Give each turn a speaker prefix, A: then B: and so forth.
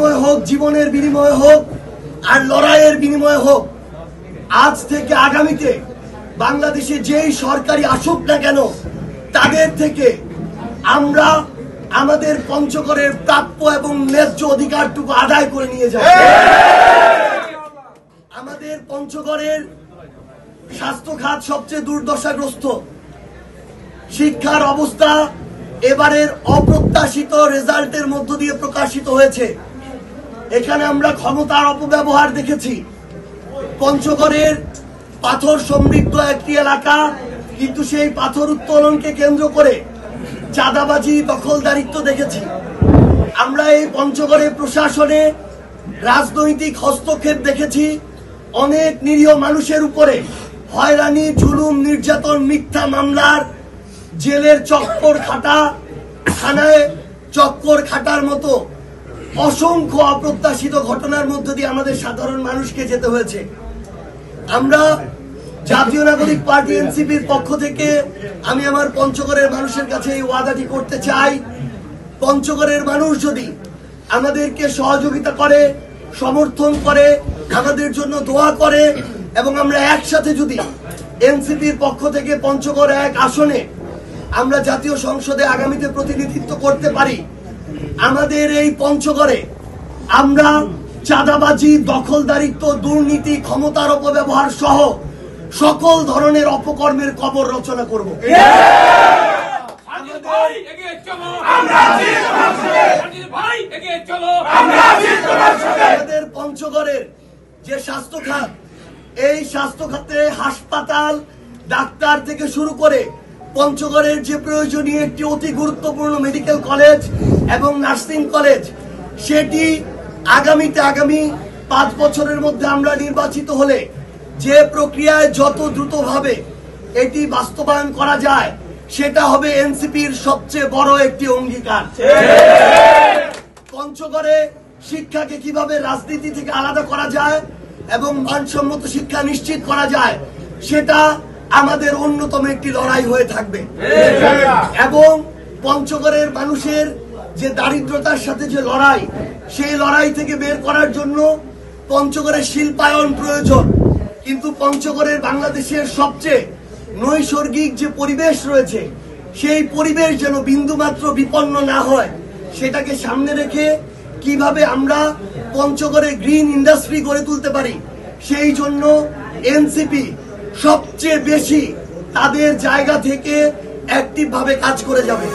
A: বিনিময় হোক, জীবনের বিনিময় হোক, আর লড়াইয়ের বিনিময় হোক, আজ থেকে আগামীতে বাংলাদেশে যেই সরকারি আসুক না কেন, তাদের থেকে আমরা আমাদের পঞ্চগড়ের প্রাপ্য এবং ন্যায্য অধিকারটুকু আদায় করে নিয়ে যাব। আমাদের পঞ্চগড়ের স্বাস্থ্য খাত সবচেয়ে দুর্দশাগ্রস্ত। শিক্ষার অবস্থা এবারের অপ্রত্যাশিত রেজাল্টের মধ্য দিয়ে প্রকাশিত হয়েছে। এখানে আমরা ক্ষমতার অপব্যবহার দেখেছি। পঞ্চগড়ের পাথর সমৃদ্ধ একটি এলাকা, কিন্তু সেই পাথর উত্তোলনকে কেন্দ্র করে চাঁদাবাজি, দখলদারিত্ব দেখেছি। আমরা এই পঞ্চগড়ে প্রশাসনে রাজনৈতিক হস্তক্ষেপ দেখেছি। অনেক নিরীহ মানুষের উপরে হয়রানি, জুলুম, নির্যাতন, মিথ্যা মামলার, জেলের চক্কর খাটা, থানায় চক্কর খাটার মতো অসংখ্য অপ্রত্যাশিত ঘটনার মধ্য দিয়ে আমাদের সাধারণ মানুষকে যেতে হয়েছে। আমরা জাতীয় নাগরিক পার্টি এনসিপির পক্ষ থেকে আমি আমার পঞ্চগড়ের মানুষের কাছে এই ওয়াদাটি করতে চাই, পঞ্চগড়ের মানুষ যদি আমাদেরকে সহযোগিতা করে, সমর্থন করে, আমাদের জন্য দোয়া করে এবং আমরা একসাথে যদি এনসিপির পক্ষ থেকে পঞ্চগড় 1 আসনে আমরা জাতীয় সংসদে আগামীতে প্রতিনিধিত্ব করতে পারি, আমাদের এই পঞ্চগড়ে আমরা চাঁদাবাজি, দখলদারিত্ব, দুর্নীতি, ক্ষমতার অপব্যবহার সহ সকল ধরনের অপকর্মের কবর রচনা করব। আমাদের পঞ্চগড়ের যে স্বাস্থ্য খাত, এই স্বাস্থ্য খাতে হাসপাতাল, ডাক্তার থেকে শুরু করে পঞ্চগড়ের যে প্রয়োজনীয় একটি অতি গুরুত্বপূর্ণ মেডিকেল কলেজ এবং নার্সিং কলেজ, সেটি আগামী 5 বছরের মধ্যে আমরা নির্বাচিত হলে যে প্রক্রিয়ায় যত দ্রুতভাবে এটি বাস্তবায়ন করা যায়, সেটা হবে এনসিপির সবচেয়ে বড় একটি অঙ্গীকার। পঞ্চগড়ে শিক্ষাকে কিভাবে রাজনীতি থেকে আলাদা করা যায় এবং মানসম্মত শিক্ষা নিশ্চিত করা যায়, সেটা আমাদের অন্যতম একটি লড়াই হয়ে থাকবে। এবং পঞ্চগড়ের মানুষের যে দারিদ্রতার সাথে যে লড়াই, সেই লড়াই থেকে বের করার জন্য পঞ্চগড়ের শিল্পায়ন প্রয়োজন। কিন্তু পঞ্চগড়ের বাংলাদেশের সবচেয়ে নৈসর্গিক যে পরিবেশ রয়েছে, সেই পরিবেশ যেন বিন্দুমাত্র বিপন্ন না হয়, সেটাকে সামনে রেখে কিভাবে আমরা পঞ্চগড়ে গ্রিন ইন্ডাস্ট্রি গড়ে তুলতে পারি, সেই জন্য এনসিপি সবচেয়ে বেশি তাদের জায়গা থেকে অ্যাক্টিভ ভাবে কাজ করে যাবে।